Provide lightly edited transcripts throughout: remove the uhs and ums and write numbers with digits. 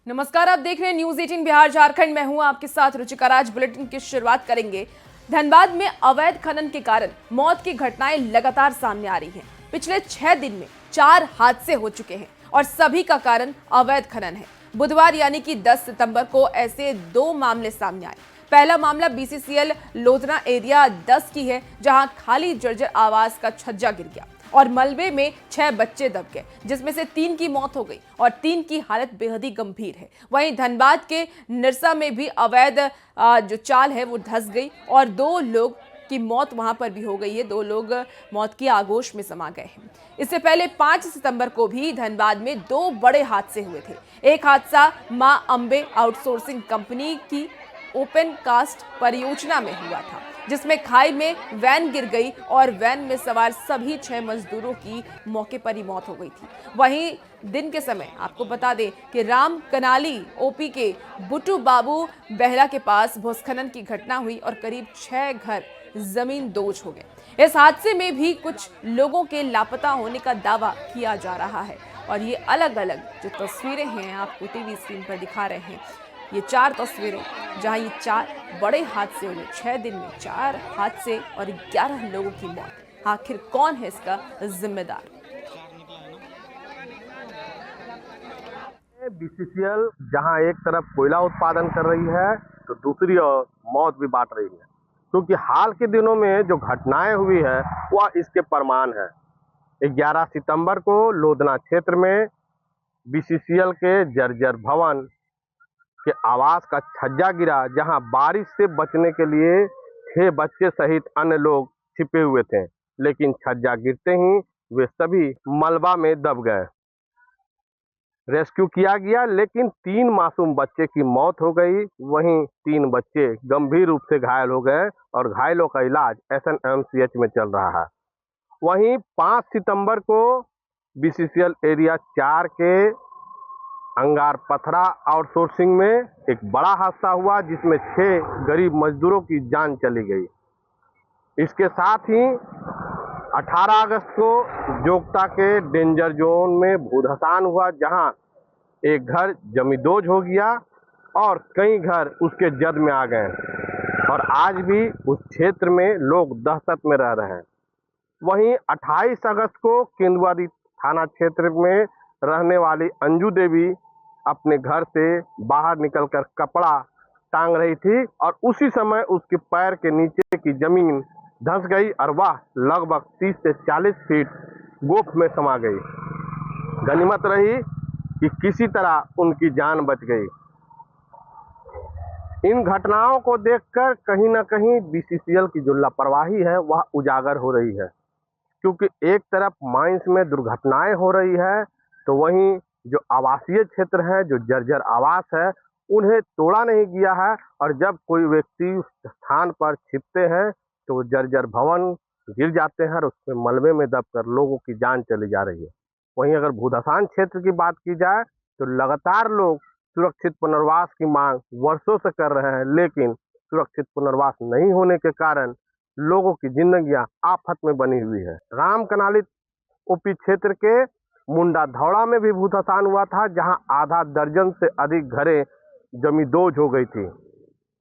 नमस्कार, आप देख रहे हैं न्यूज 18 बिहार झारखंड। मैं हूं आपके साथ रुचिका राज। बुलेटिन की शुरुआत करेंगे। धनबाद में अवैध खनन के कारण मौत की घटनाएं लगातार सामने आ रही हैं। पिछले 6 दिन में 4 हादसे हो चुके हैं और सभी का कारण अवैध खनन है। बुधवार यानी कि 10 सितंबर को ऐसे 2 मामले सामने आए। पहला मामला बीसीसीएल लोधना एरिया 10 की है, जहां खाली जर्जर आवास का छज्जा गिर गया और मलबे में 6 बच्चे दब गए, जिसमें से 3 की मौत हो गई और 3 की हालत बेहद ही गंभीर है। वहीं धनबाद के निरसा में भी अवैध जो चाल है वो धंस गई और 2 लोग की मौत वहां पर भी हो गई है। 2 लोग मौत की आगोश में समा गए हैं। इससे पहले 5 सितंबर को भी धनबाद में 2 बड़े हादसे हुए थे। एक हादसा मां अंबे आउटसोर्सिंग कंपनी की ओपन कास्ट परियोजना में हुआ था, जिसमें खाई में वैन गिर गई और वैन में सवार सभी 6 मजदूरों की मौके पर ही मौत हो गई थी। वहीं दिन के समय आपको बता दें कि राम कनाली ओपी के बुट्टू बाबू बेहरा के पास भूस्खलन की घटना हुई और करीब 6 घर जमीन दोज हो गए। इस हादसे में भी कुछ लोगों के लापता होने का दावा किया जा रहा है और ये अलग अलग जो तस्वीरें हैं आपको टीवी स्क्रीन पर दिखा रहे हैं, ये 4 तस्वीरें जहां ये 4 बड़े हादसे हुए। 6 दिन में 4 हादसे और 11 लोगों की मौत। आखिर कौन है इसका जिम्मेदार? बीसीसीएल जहां एक तरफ कोयला उत्पादन कर रही है तो दूसरी ओर मौत भी बांट रही है, क्योंकि हाल के दिनों में जो घटनाएं हुई है वह इसके प्रमाण है। 11 सितंबर को लोधना क्षेत्र में बीसीसीएल के जर्जर भवन के आवास का छज्जा गिरा, जहां बारिश से बचने के लिए 6 बच्चे सहित अन्य लोग छिपे हुए थे, लेकिन छज्जा गिरते ही वे सभी मलबा में दब गए। रेस्क्यू किया गया, लेकिन 3 मासूम बच्चे की मौत हो गई। वहीं 3 बच्चे गंभीर रूप से घायल हो गए और घायलों का इलाज एसएनएमसीएच में चल रहा है। वहीं 5 सितंबर को बीसीसीएल एरिया 4 के अंगार पथरा आउटसोर्सिंग में एक बड़ा हादसा हुआ, जिसमें 6 गरीब मजदूरों की जान चली गई। इसके साथ ही 18 अगस्त को जोगता के डेंजर जोन में भूधसान हुआ, जहां एक घर जमींदोज हो गया और कई घर उसके जद में आ गए और आज भी उस क्षेत्र में लोग दहशत में रह रहे हैं। वहीं 28 अगस्त को केंदुआरी थाना क्षेत्र में रहने वाली अंजू देवी अपने घर से बाहर निकलकर कपड़ा टांग रही थी और उसी समय उसके पैर के नीचे की जमीन धंस गई और वह लगभग 30 से 40 फीट गोफ में समा गई। गनीमत रही कि किसी तरह उनकी जान बच गई। इन घटनाओं को देखकर कहीं ना कहीं बीसीसीएल की जो लापरवाही है वह उजागर हो रही है, क्योंकि एक तरफ माइंस में दुर्घटनाएं हो रही है तो वहीं जो आवासीय क्षेत्र है, जो जर्जर आवास है, उन्हें तोड़ा नहीं गया है और जब कोई व्यक्ति उस स्थान पर छिपते हैं तो वो जर्जर भवन गिर जाते हैं और उसमें मलबे में दबकर लोगों की जान चली जा रही है। वहीं अगर भूधसान क्षेत्र की बात की जाए तो लगातार लोग सुरक्षित पुनर्वास की मांग वर्षों से कर रहे हैं, लेकिन सुरक्षित पुनर्वास नहीं होने के कारण लोगों की जिंदगियां आफत में बनी हुई है। राम कनाली ओपी क्षेत्र के मुंडा धौड़ा में भी भूधसान हुआ था, जहां आधा दर्जन से अधिक घरें जमींदोज हो गई थी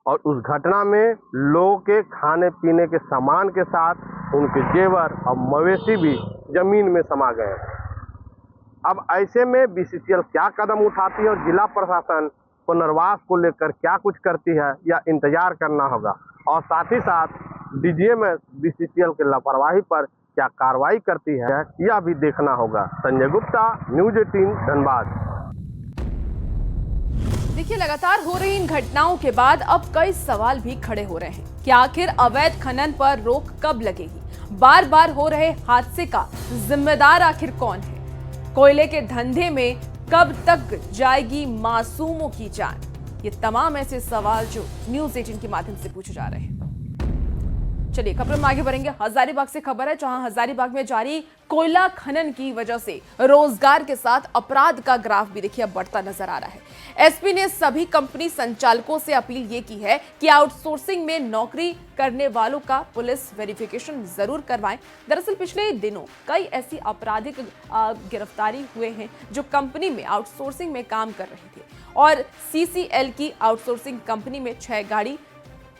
और उस घटना में लोगों के खाने पीने के सामान के साथ उनके जेवर और मवेशी भी जमीन में समा गए। अब ऐसे में बीसीसीएल क्या कदम उठाती है और जिला प्रशासन पुनर्वास को लेकर क्या कुछ करती है, या इंतजार करना होगा। और साथ ही साथ डीजीएमएस बीसीसीएल के लापरवाही पर क्या कार्रवाई करती है, यह भी देखना होगा। संजय गुप्ता, न्यूज 18 धनबाद। देखिए, लगातार हो रही इन घटनाओं के बाद अब कई सवाल भी खड़े हो रहे हैं कि आखिर अवैध खनन पर रोक कब लगेगी? बार बार हो रहे हादसे का जिम्मेदार आखिर कौन है? कोयले के धंधे में कब तक जाएगी मासूमों की जान? ये तमाम ऐसे सवाल जो न्यूज 18 के माध्यम से पूछे जा रहे हैं। चलिए खबर में आगे बढ़ेंगे। हजारीबाग से खबर है, जहां हजारीबाग में जारी कोयला खनन की वजह से रोजगार के साथ अपराध का ग्राफ भी देखिए अब बढ़ता नजर आ रहा है। एसपी ने सभी कंपनी संचालकों से अपील ये की है कि आउटसोर्सिंग में नौकरी करने वालों का पुलिस वेरिफिकेशन जरूर करवाएं। दरअसल पिछले दिनों कई ऐसी आपराधिक गिरफ्तारी हुए हैं जो कंपनी में आउटसोर्सिंग में काम कर रहे थे और सीसीएल की आउटसोर्सिंग कंपनी में 6 गाड़ी।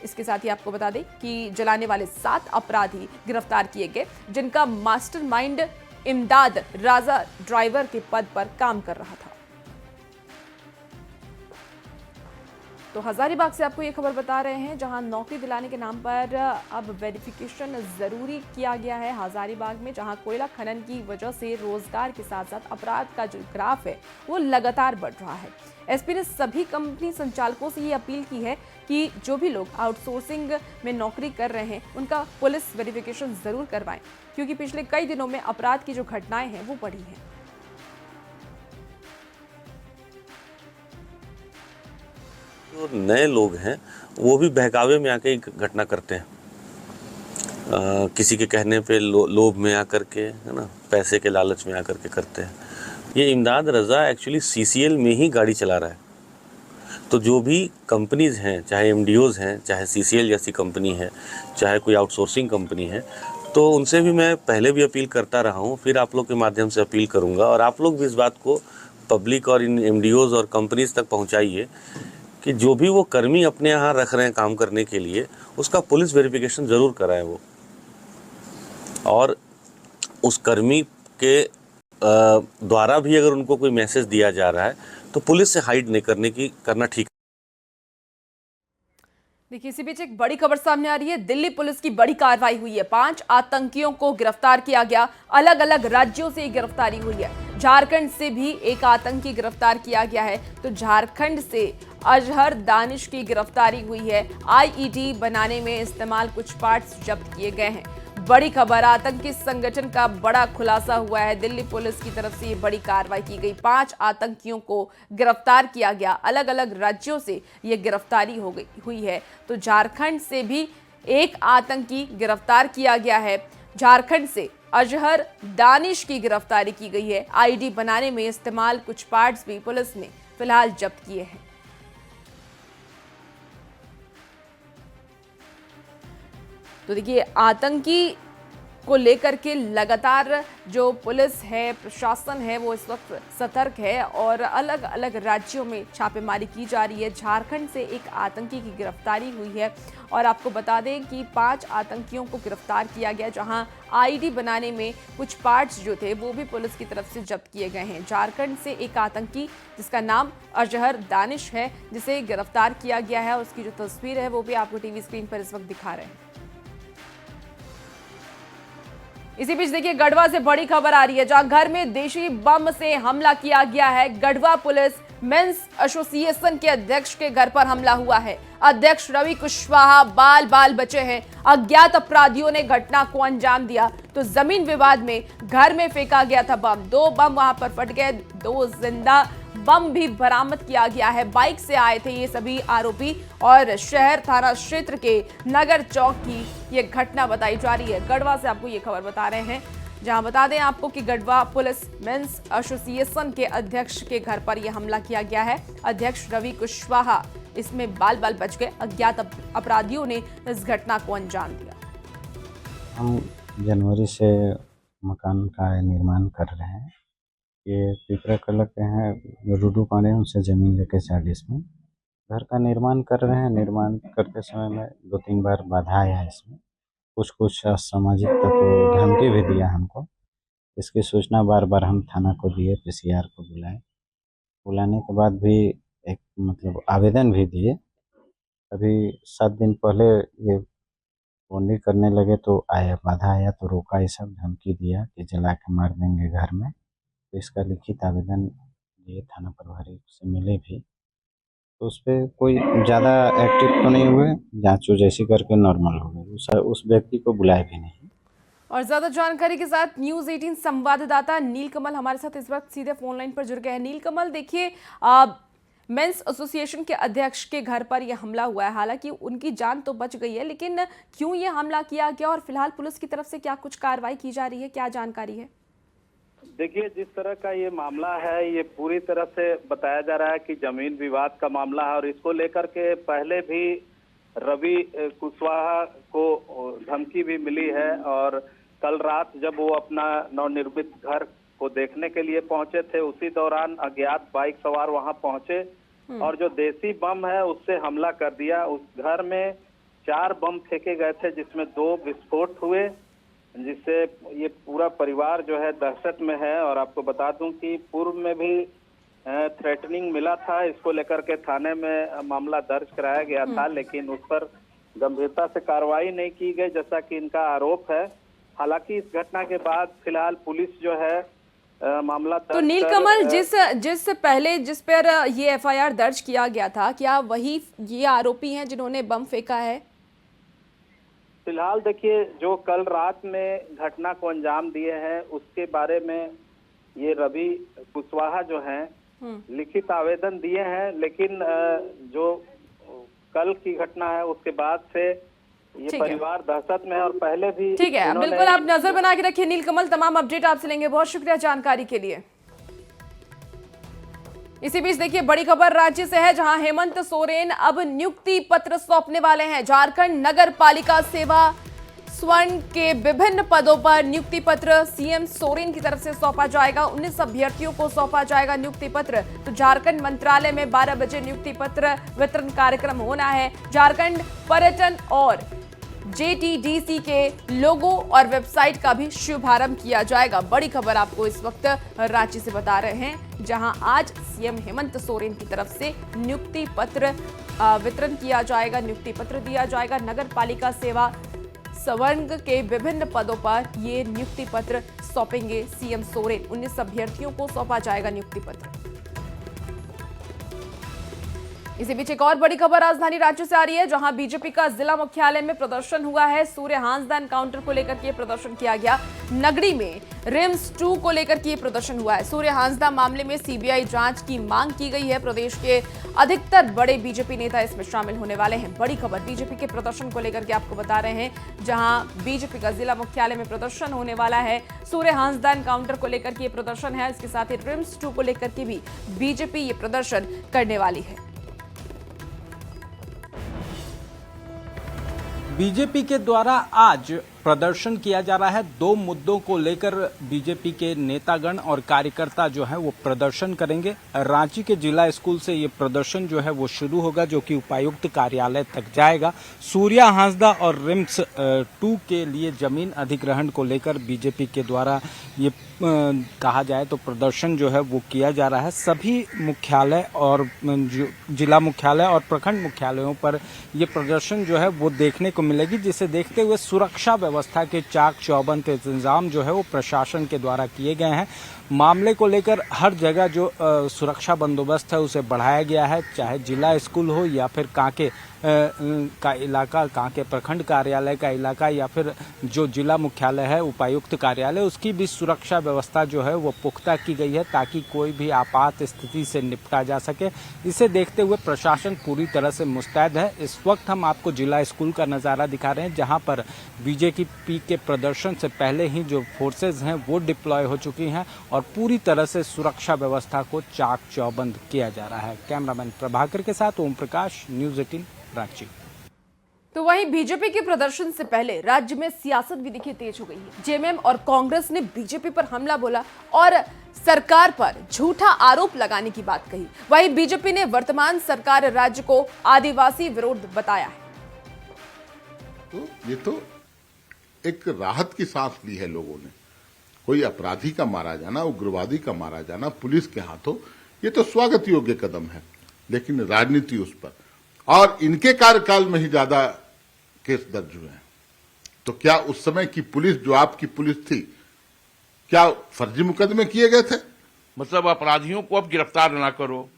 इसके साथ ही आपको बता दें कि जलाने वाले 7 अपराधी गिरफ्तार किए गए, जिनका मास्टरमाइंड इमदाद राजा ड्राइवर के पद पर काम कर रहा था। तो हजारीबाग से आपको ये खबर बता रहे हैं, जहां नौकरी दिलाने के नाम पर अब वेरिफिकेशन जरूरी किया गया है हजारीबाग में, जहां कोयला खनन की वजह से रोजगार के साथ साथ अपराध का जो ग्राफ है वो लगातार बढ़ रहा है। एसपी ने सभी कंपनी संचालकों से ये अपील की है कि जो भी लोग आउटसोर्सिंग में नौकरी कर रहे हैं उनका पुलिस वेरिफिकेशन जरूर करवाएं, क्योंकि पिछले कई दिनों में अपराध की जो घटनाएं हैं वो बढ़ी हैं। जो नए लोग हैं वो भी बहकावे में आके घटना करते हैं, किसी के कहने पे लोभ में आकर के, है ना, पैसे के लालच में आकर के करते हैं। ये इमदाद रज़ा एक्चुअली सीसीएल में ही गाड़ी चला रहा है। तो जो भी कंपनीज़ हैं, चाहे एमडीओज़ हैं, चाहे सीसीएल जैसी कंपनी है, चाहे कोई आउटसोर्सिंग कंपनी है, तो उनसे भी मैं पहले भी अपील करता रहा हूँ, फिर आप लोग के माध्यम से अपील करूँगा। और आप लोग भी इस बात को पब्लिक और इन एमडीओज़ और कंपनीज़ तक पहुँचाइए कि जो भी वो कर्मी अपने यहाँ रख रहे हैं काम करने के लिए, उसका पुलिस वेरिफिकेशन ज़रूर कराएं वो। और उस कर्मी के द्वारा भी अगर उनको कोई मैसेज दिया जा रहा है तो पुलिस से हाइड नहीं करना ठीक। देखिए इसी बीच एक बड़ी खबर सामने आ रही है। दिल्ली पुलिस की बड़ी कार्रवाई हुई है। 5 आतंकियों को गिरफ्तार किया गया। अलग अलग राज्यों से गिरफ्तारी हुई है। झारखंड से भी एक आतंकी गिरफ्तार किया गया है। तो झारखंड से अजहर दानिश की गिरफ्तारी हुई है। आईईडी बनाने में इस्तेमाल कुछ पार्ट्स जब्त किए गए हैं। बड़ी खबर, आतंकी संगठन का बड़ा खुलासा हुआ है। दिल्ली पुलिस की तरफ से ये बड़ी कार्रवाई की गई। 5 आतंकियों को गिरफ्तार किया गया। अलग अलग राज्यों से ये गिरफ्तारी हुई है। तो झारखंड से भी एक आतंकी गिरफ्तार किया गया है। झारखंड से अजहर दानिश की गिरफ्तारी की गई है। आईडी बनाने में इस्तेमाल कुछ पार्ट्स भी पुलिस ने फिलहाल जब्त किए हैं। तो देखिए आतंकी को लेकर के लगातार जो पुलिस है, प्रशासन है, वो इस वक्त सतर्क है और अलग अलग राज्यों में छापेमारी की जा रही है। झारखंड से एक आतंकी की गिरफ्तारी हुई है और आपको बता दें कि 5 आतंकियों को गिरफ्तार किया गया, जहां आईडी बनाने में कुछ पार्ट्स जो थे वो भी पुलिस की तरफ से जब्त किए गए हैं। झारखंड से एक आतंकी जिसका नाम अजहर दानिश है, जिसे गिरफ्तार किया गया है, उसकी जो तस्वीर है वो भी आपको टीवी स्क्रीन पर इस वक्त दिखा रहे हैं। इसी बीच देखिए गढ़वा से बड़ी खबर आ रही है, जहां घर में देशी बम से हमला किया गया है। गढ़वा पुलिस मेंस एसोसिएशन के अध्यक्ष के घर पर हमला हुआ है। अध्यक्ष रवि कुशवाहा बाल बचे हैं। अज्ञात अपराधियों ने घटना को अंजाम दिया तो जमीन विवाद में घर में फेंका गया था बम। 2 बम वहां पर फट गए। 2 जिंदा बम भी बरामद किया गया है। बाइक से आए थे ये सभी आरोपी और शहर थाना क्षेत्र के नगर चौक की ये घटना बताई जा रही है। गढ़वा से आपको ये खबर बता रहे हैं, जहां बता दें आपको कि गढ़वा पुलिस मेंस एसोसिएशन के अध्यक्ष के घर पर यह हमला किया गया है। अध्यक्ष रवि कुशवाहा इसमें बाल बच गए। अज्ञात अपराधियों ने इस घटना को अंजाम दिया। हम जनवरी से मकान का निर्माण कर रहे हैं। ये पिपरा कला के हैं, रूडू पाने उनसे ज़मीन लेके 40 में घर का निर्माण कर रहे हैं। निर्माण करते समय में 2-3 बार बाधा आया इसमें। कुछ असामाजिक तत्व धमकी भी दिया हमको। इसकी सूचना बार हम थाना को दिए, पीसीआर को बुलाने के बाद भी एक मतलब आवेदन भी दिए। अभी 7 दिन पहले ये फोन करने लगे तो बाधा आया तो रोका। ये सब धमकी दिया कि जला के मार देंगे घर में। तो इसका लिखित आवेदन दिए, थाना प्रभारी से मिले भी, तो उस पर कोई ज़्यादा एक्टिव तो नहीं हुए। जाँच जैसी करके नॉर्मल हो गई। उस व्यक्ति को बुलाए भी नहीं। और ज्यादा जानकारी के साथ न्यूज़ 18 संवाददाता नीलकमल हमारे साथ इस वक्त सीधे फोन लाइन पर जुड़ गए हैं। नीलकमल, देखिए मेंस एसोसिएशन के अध्यक्ष के घर पर यह हमला हुआ है। हालांकि उनकी जान तो बच गई है, लेकिन क्यों ये हमला किया गया और फिलहाल पुलिस की तरफ से क्या कुछ कार्रवाई की जा रही है, क्या जानकारी है? देखिए, जिस तरह का ये मामला है, ये पूरी तरह से बताया जा रहा है कि जमीन विवाद का मामला है और इसको लेकर के पहले भी रवि कुशवाहा को धमकी भी मिली है। और कल रात जब वो अपना नवनिर्मित घर को देखने के लिए पहुंचे थे, उसी दौरान अज्ञात बाइक सवार वहां पहुंचे और जो देसी बम है उससे हमला कर दिया। उस घर में 4 बम फेंके गए थे, जिसमें 2 विस्फोट हुए, जिससे ये पूरा परिवार जो है दहशत में है। और आपको बता दूं कि पूर्व में भी थ्रेटनिंग मिला था, इसको लेकर के थाने में मामला दर्ज कराया गया था, लेकिन उस पर गंभीरता से कार्रवाई नहीं की गई, जैसा कि इनका आरोप है। हालांकि इस घटना के बाद फिलहाल पुलिस जो है मामला तो नीलकमल, जिस पर ये एफआईआर दर्ज किया गया था, क्या वही ये आरोपी हैं जिन्होंने बम फेंका है? फिलहाल देखिए, जो कल रात में घटना को अंजाम दिए हैं उसके बारे में ये रवि कुशवाहा जो हैं लिखित आवेदन दिए हैं, लेकिन जो कल की घटना है उसके बाद से ये परिवार दहशत में है। और पहले भी ठीक है, बिल्कुल आप नजर बना के रखिए नीलकमल, तमाम अपडेट आपसे लेंगे। बहुत शुक्रिया जानकारी के लिए। इसी बीच देखिए, बड़ी खबर रांची से है, जहां हेमंत सोरेन अब नियुक्ति पत्र सौंपने वाले हैं। झारखंड नगर पालिका सेवा स्वर्ण के विभिन्न पदों पर नियुक्ति पत्र सीएम सोरेन की तरफ से सौंपा जाएगा। 19 अभ्यर्थियों को सौंपा जाएगा नियुक्ति पत्र। तो झारखंड मंत्रालय में 12 बजे नियुक्ति पत्र वितरण कार्यक्रम होना है। झारखंड पर्यटन और JTDC के लोगो और वेबसाइट का भी शुभारंभ किया जाएगा। बड़ी खबर आपको इस वक्त रांची से बता रहे हैं, जहां आज सीएम हेमंत सोरेन की तरफ से नियुक्ति पत्र वितरण किया जाएगा, नियुक्ति पत्र दिया जाएगा। नगर पालिका सेवा स्वर्ण के विभिन्न पदों पर ये नियुक्ति पत्र सौंपेंगे सीएम सोरेन। 19 अभ्यर्थियों को सौंपा जाएगा नियुक्ति पत्र। इसी बीच एक और बड़ी खबर राजधानी रांची से आ रही है, जहां बीजेपी का जिला मुख्यालय में प्रदर्शन हुआ है। सूर्य हांसदा एनकाउंटर को लेकर के प्रदर्शन किया गया। नगरी में रिम्स 2 को लेकर के प्रदर्शन हुआ है। सूर्य हांसदा मामले में सीबीआई जांच की मांग की गई है। प्रदेश के अधिकतर बड़े बीजेपी नेता इसमें शामिल होने वाले हैं। बड़ी खबर बीजेपी के प्रदर्शन को लेकर के आपको बता रहे हैं, जहां बीजेपी का जिला मुख्यालय में प्रदर्शन होने वाला है। सूर्य हांसदा एनकाउंटर को लेकर के प्रदर्शन है, इसके साथ ही रिम्स 2 को लेकर के भी बीजेपी ये प्रदर्शन करने वाली है। बीजेपी के द्वारा आज प्रदर्शन किया जा रहा है। 2 मुद्दों को लेकर बीजेपी के नेतागण और कार्यकर्ता जो है वो प्रदर्शन करेंगे। रांची के जिला स्कूल से ये प्रदर्शन जो है वो शुरू होगा, जो कि उपायुक्त कार्यालय तक जाएगा। सूर्या हांसदा और रिम्स 2 के लिए जमीन अधिग्रहण को लेकर बीजेपी के द्वारा ये कहा जाए तो प्रदर्शन जो है वो किया जा रहा है। सभी मुख्यालय और जिला मुख्यालय और प्रखंड मुख्यालयों पर ये प्रदर्शन जो है वो देखने को मिलेगी, जिसे देखते हुए सुरक्षा व्यवस्था के चाक चौबंद इंतजाम जो है वो प्रशासन के द्वारा किए गए हैं। मामले को लेकर हर जगह जो सुरक्षा बंदोबस्त है उसे बढ़ाया गया है, चाहे जिला स्कूल हो या फिर कांके का इलाका, कांके प्रखंड कार्यालय का इलाका, या फिर जो जिला मुख्यालय है उपायुक्त कार्यालय, उसकी भी सुरक्षा व्यवस्था जो है वो पुख्ता की गई है, ताकि कोई भी आपात स्थिति से निपटा जा सके। इसे देखते हुए प्रशासन पूरी तरह से मुस्तैद है। इस वक्त हम आपको जिला स्कूल का नज़ारा दिखा रहे हैं, जहां पर बीजेपी के प्रदर्शन से पहले ही जो फोर्सेज हैं वो डिप्लॉय हो चुकी हैं और पूरी तरह से सुरक्षा व्यवस्था को चाक चौबंद किया जा रहा है। कैमरामैन प्रभाकर के साथ ओम प्रकाश, न्यूज़ 18 रांची। तो वहीं बीजेपी के प्रदर्शन से पहले राज्य में सियासत भी देखिए तेज हो गई है। जेएमएम और कांग्रेस ने बीजेपी पर हमला बोला और सरकार पर झूठा आरोप लगाने की बात कही। वहीं बीजेपी ने वर्तमान सरकार राज्य को आदिवासी विरोध बताया है। तो ये तो एक राहत की सांस ली है लोगों ने। कोई अपराधी का मारा जाना, उग्रवादी का मारा जाना पुलिस के हाथों, ये तो स्वागत योग्य कदम है, लेकिन राजनीति उस पर, और इनके कार्यकाल में ही ज्यादा केस दर्ज हुए हैं। तो क्या उस समय की पुलिस, जो आपकी पुलिस थी, क्या फर्जी मुकदमे किए गए थे? मतलब अपराधियों को अब गिरफ्तार ना करो।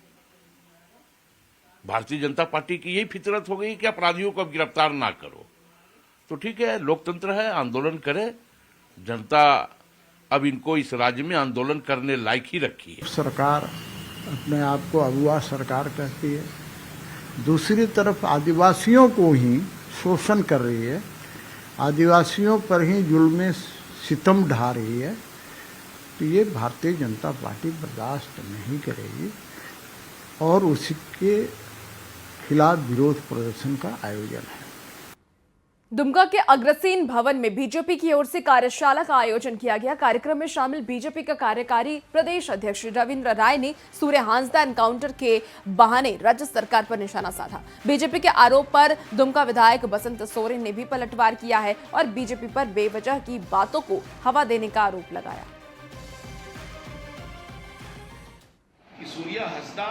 भारतीय जनता पार्टी की यही फितरत हो गई कि अपराधियों को अब गिरफ्तार ना करो। तो ठीक है, लोकतंत्र है, आंदोलन करे। जनता अब इनको इस राज्य में आंदोलन करने लायक ही रखी है। सरकार अपने आप को अगुआ सरकार कहती है, दूसरी तरफ आदिवासियों को ही शोषण कर रही है, आदिवासियों पर ही जुल्म सितम ढा रही है, तो ये भारतीय जनता पार्टी बर्दाश्त नहीं करेगी और उसके खिलाफ विरोध प्रदर्शन का आयोजन है। दुमका के अग्रसेन भवन में बीजेपी की ओर से कार्यशाला का आयोजन किया गया। कार्यक्रम में शामिल बीजेपी का कार्यकारी प्रदेश अध्यक्ष रविंद्र राय ने सूर्य हांसदा एनकाउंटर के बहाने राज्य सरकार पर निशाना साधा। बीजेपी के आरोप पर दुमका विधायक बसंत सोरेन ने भी पलटवार किया है और बीजेपी पर बेवजह की बातों को हवा देने का आरोप लगाया। सूर्य हांसदा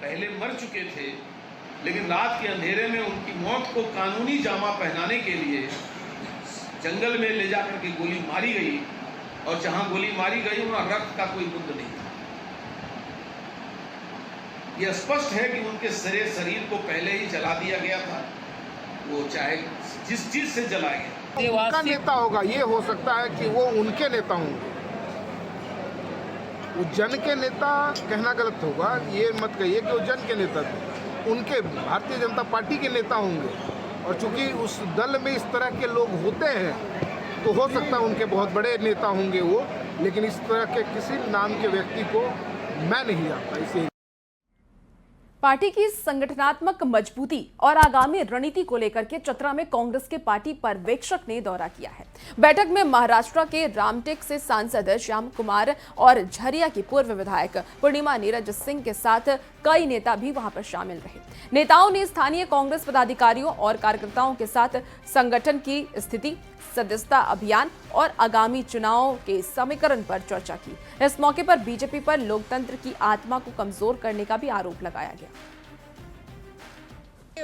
पहले मर चुके थे, लेकिन रात के अंधेरे में उनकी मौत को कानूनी जामा पहनाने के लिए जंगल में ले जाकर के गोली मारी गई और जहां गोली मारी गई वहां रक्त का कोई बुंद नहीं था। यह स्पष्ट है कि उनके शरीर को पहले ही जला दिया गया था, वो चाहे जिस चीज से जलाया गया। उनका नेता होगा, ये हो सकता है कि वो उनके नेता होंगे, वो जन के नेता कहना गलत होगा। ये मत कहिए कि वो जन के नेता थे, उनके भारतीय जनता पार्टी के नेता होंगे। और चूंकि उस दल में इस तरह के लोग होते हैं तो हो सकता है उनके बहुत बड़े नेता होंगे वो, लेकिन इस तरह के किसी नाम के व्यक्ति को मैं नहीं जानता। इसे पार्टी की संगठनात्मक मजबूती और आगामी रणनीति को लेकर के चतरा में कांग्रेस के पार्टी पर्यवेक्षक ने दौरा किया है। बैठक में महाराष्ट्र के रामटेक से सांसद श्याम कुमार और झरिया की पूर्व विधायक पूर्णिमा नीरज सिंह के साथ कई नेता भी वहां पर शामिल रहे। नेताओं ने स्थानीय कांग्रेस पदाधिकारियों और कार्यकर्ताओं के साथ संगठन की स्थिति, सदस्यता अभियान और आगामी चुनाव के समीकरण पर चर्चा की। इस मौके पर बीजेपी पर लोकतंत्र की आत्मा को कमजोर करने का भी आरोप लगाया गया।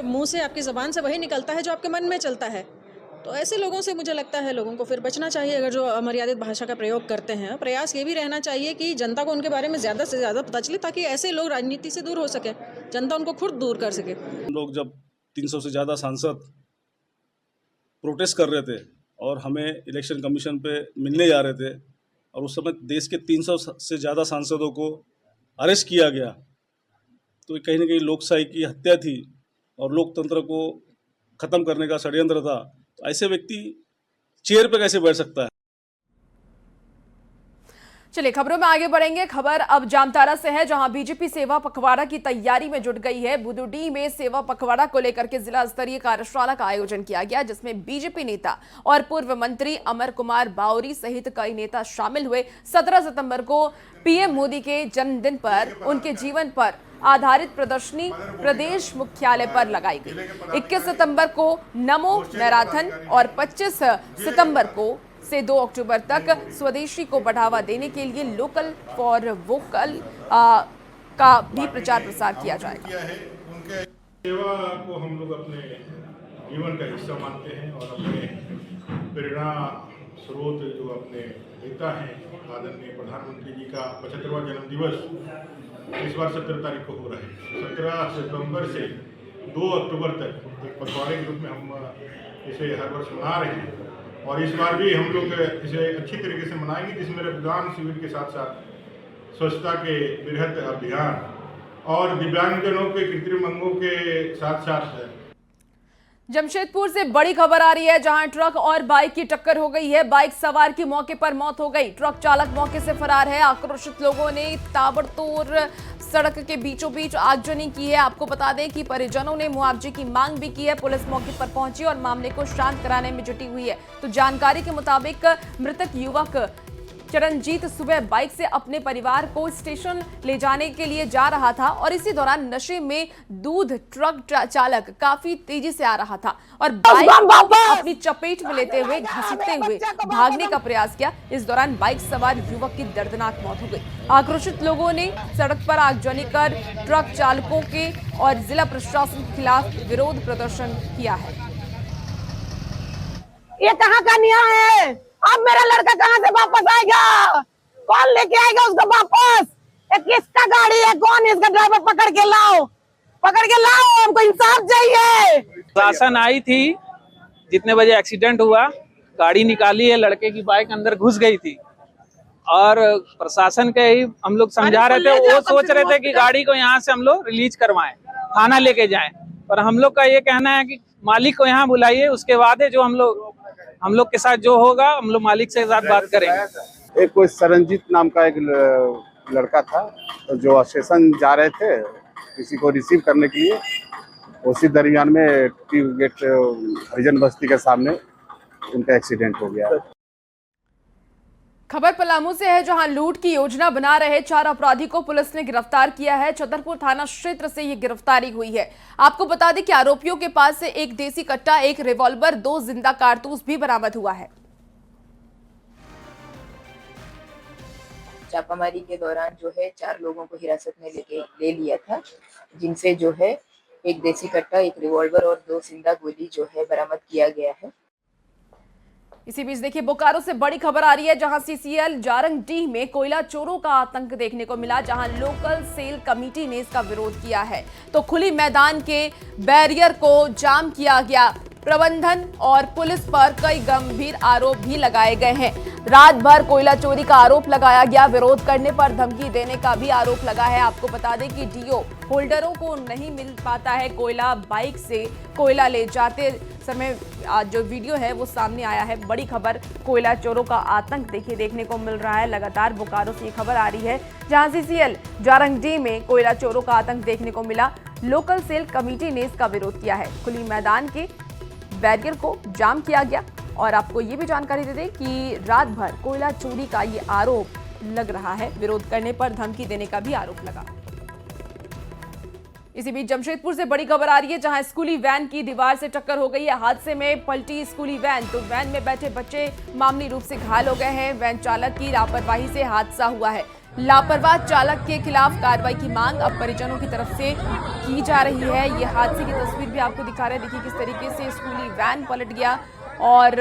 मुंह से, आपकी जबान से वही निकलता है जो आपके मन में चलता है, तो ऐसे लोगों से मुझे लगता है लोगों को फिर बचना चाहिए। अगर जो अमर्यादित भाषा का प्रयोग करते हैं, प्रयास ये भी रहना चाहिए कि जनता को उनके बारे में ज़्यादा से ज़्यादा पता चले, ताकि ऐसे लोग राजनीति से दूर हो सके, जनता उनको खुद दूर कर सके। लोग जब 300 से ज़्यादा सांसद प्रोटेस्ट कर रहे थे और हमें इलेक्शन कमीशन पे मिलने जा रहे थे और उस समय देश के 300 से ज़्यादा सांसदों को अरेस्ट किया गया, तो कहीं ना कहीं लोकशाही की हत्या थी और लोकतंत्र को ख़त्म करने का षड्यंत्र था। तो ऐसे व्यक्ति चेयर पे कैसे बैठ सकता है? चलिए खबरों में आगे बढ़ेंगे। खबर अब जामताड़ा से है, जहां बीजेपी सेवा पखवाड़ा की तैयारी में जुट गई है। बुदुडी में सेवा पखवाड़ा को लेकर के जिला स्तरीय कार्यशाला का आयोजन किया गया, जिसमें बीजेपी नेता और पूर्व मंत्री अमर कुमार बावरी सहित कई नेता शामिल हुए। 17 सितंबर को पीएम मोदी के जन्मदिन पर उनके जीवन पर आधारित प्रदर्शनी प्रदेश मुख्यालय पर लगाई गई। 21 सितंबर को नमो मैराथन और 25 सितंबर को से 2 अक्टूबर तक स्वदेशी को बढ़ावा देने के लिए लोकल फॉर वोकल का भी प्रचार प्रसार किया जाएगा। उनके सेवा को हम लोग अपने जीवन का हिस्सा मानते हैं और अपने प्रेरणा स्रोत जो अपने नेता हैं आदरणीय प्रधानमंत्री जी का 75वां जन्म दिवस इस बार 17 तारीख को हो रहा है। 17 सितंबर से 2 अक्टूबर तक एक पखवाड़े के रूप में हम इसे हर वर्ष मना रहे हैं और इस बार भी हम लोग इसे अच्छी तरीके से मनाएंगे, जिसमें रक्तदान शिविर के साथ साथ स्वच्छता के बृहद अभियान और दिव्यांगजनों के कृत्रिम अंगों के साथ साथ। जमशेदपुर से बड़ी खबर आ रही है, जहां ट्रक और बाइक की टक्कर हो गई है। बाइक सवार की मौके पर मौत हो गई, ट्रक चालक मौके से फरार है। आक्रोशित लोगों ने ताबड़तोड़ सड़क के बीचों बीच आगजनी की है। आपको बता दें कि परिजनों ने मुआवजे की मांग भी की है। पुलिस मौके पर पहुंची और मामले को शांत कराने में जुटी हुई है। तो जानकारी के मुताबिक मृतक युवक चरणजीत सुबह बाइक से अपने परिवार को स्टेशन ले जाने के लिए जा रहा था और इसी दौरान नशे में दूध ट्रक चालक काफी तेजी से आ रहा था और बाइक अपनी चपेट में लेते हुए घसीटते हुए भागने का प्रयास किया। इस दौरान बाइक सवार युवक की दर्दनाक मौत हो गई। आक्रोशित लोगों ने सड़क पर आगजनी कर ट्रक चालकों के और जिला प्रशासन के खिलाफ विरोध प्रदर्शन किया है। ये कहाँ का न्याय है? अब मेरा लड़का कहाँ से वापस आएगा? कौन लेके आएगा उसको वापस? किसका गाड़ी है? कौन इसका ड्राइवर? पकड़ के लाओ, हमको इंसाफ चाहिए। शासन आई थी जितने बजे एक्सीडेंट हुआ, गाड़ी निकाली है, लड़के की बाइक अंदर घुस गई थी और प्रशासन के ही हम लोग समझा रहे थे, वो सोच रहे थे कि गाड़ी को यहाँ से हम लोग रिलीज करवाएं, थाना लेके जाएं, पर हम लोग का ये कहना है कि मालिक को यहाँ बुलाइए, उसके बाद जो हम लोग के साथ जो होगा हम लोग मालिक से साथ बात करेंगे। एक कोई सरंजीत नाम का एक लड़का था जो स्टेशन जा रहे थे किसी को रिसीव करने के लिए, उसी दरमियान में टी गेट हरिजन बस्ती के सामने उनका एक्सीडेंट हो गया। खबर पलामू से है, जहां लूट की योजना बना रहे 4 अपराधी को पुलिस ने गिरफ्तार किया है। छतरपुर थाना क्षेत्र से ये गिरफ्तारी हुई है। आपको बता दें कि आरोपियों के पास से एक देसी कट्टा, एक रिवॉल्वर, 2 जिंदा कारतूस भी बरामद हुआ है। छापामारी के दौरान जो है 4 लोगों को हिरासत में ले लिया था, जिनसे जो है एक देसी कट्टा, एक रिवॉल्वर और 2 जिंदा गोली जो है बरामद किया गया है। इसी बीच देखिए बोकारो से बड़ी खबर आ रही है, जहां सीसीएल जारंगडीह में कोयला चोरों का आतंक देखने को मिला, जहां लोकल सेल कमेटी ने इसका विरोध किया है। तो खुली मैदान के बैरियर को जाम किया गया। प्रबंधन और पुलिस पर कई गंभीर आरोप भी लगाए गए हैं। रात भर कोयला चोरी का आरोप लगाया गया। विरोध करने पर धमकी देने का भी आरोप लगा है। आपको बता दें कि डीओ होल्डरों को नहीं मिल पाता है कोयला। बाइक से कोयला ले जाते समय आज जो वीडियो है वो सामने आया है। बड़ी खबर, कोयला चोरों का आतंक देखने को मिल रहा है। लगातार बोकारो से ये खबर आ रही है, जहां सीसीएल जारंगडीह में कोयला चोरों का आतंक देखने को मिला। लोकल सेल कमेटी ने इसका विरोध किया है। खुली मैदान के बैरियर को जाम किया गया। और आपको ये भी जानकारी दे दें कि रात भर कोयला चोरी का ये आरोप लग रहा है। विरोध करने पर धमकी देने का भी आरोप लगा। इसी बीच जमशेदपुर से बड़ी खबर आ रही है, जहां स्कूली वैन की दीवार से टक्कर हो गई है। हादसे में पलटी स्कूली वैन, तो वैन में बैठे बच्चे मामूली रूप से घायल हो गए हैं। वैन चालक की लापरवाही से हादसा हुआ है। लापरवाह चालक के खिलाफ कार्रवाई की मांग अब परिजनों की तरफ से की जा रही है। ये हादसे की तस्वीर भी आपको दिखा रहे हैं। देखिए किस तरीके से स्कूली वैन पलट गया और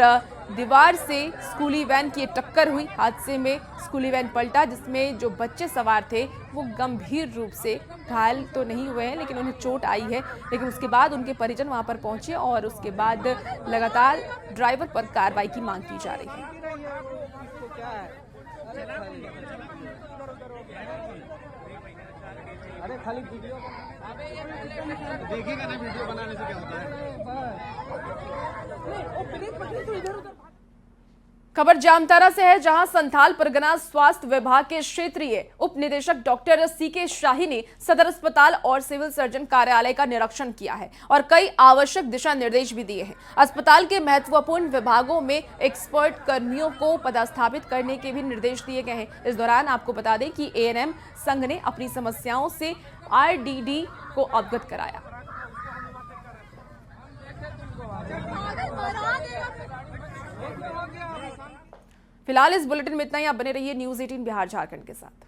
दीवार से स्कूली वैन की टक्कर हुई। हादसे में स्कूली वैन पलटा, जिसमें जो बच्चे सवार थे वो गंभीर रूप से घायल तो नहीं हुए हैं, लेकिन उन्हें चोट आई है। लेकिन उसके बाद उनके परिजन वहां पर पहुंचे और उसके बाद लगातार ड्राइवर पर कार्रवाई की मांग की जा रही है। अरे खाली वीडियो देखिएगा ना, वीडियो बनाने से क्या होता है। खबर जामतारा से है, जहां संथाल परगना स्वास्थ्य विभाग के क्षेत्रीय उप निदेशक डॉक्टर सीके शाही ने सदर अस्पताल और सिविल सर्जन कार्यालय का निरीक्षण किया है और कई आवश्यक दिशा निर्देश भी दिए हैं। अस्पताल के महत्वपूर्ण विभागों में एक्सपर्ट कर्मियों को पदस्थापित करने के भी निर्देश दिए गए हैं। इस दौरान आपको बता दें कि एएनएम संघ ने अपनी समस्याओं से आरडीडी को अवगत कराया। फिलहाल इस बुलेटिन में इतना ही। आप बने रहिए न्यूज़ 18 बिहार झारखंड के साथ।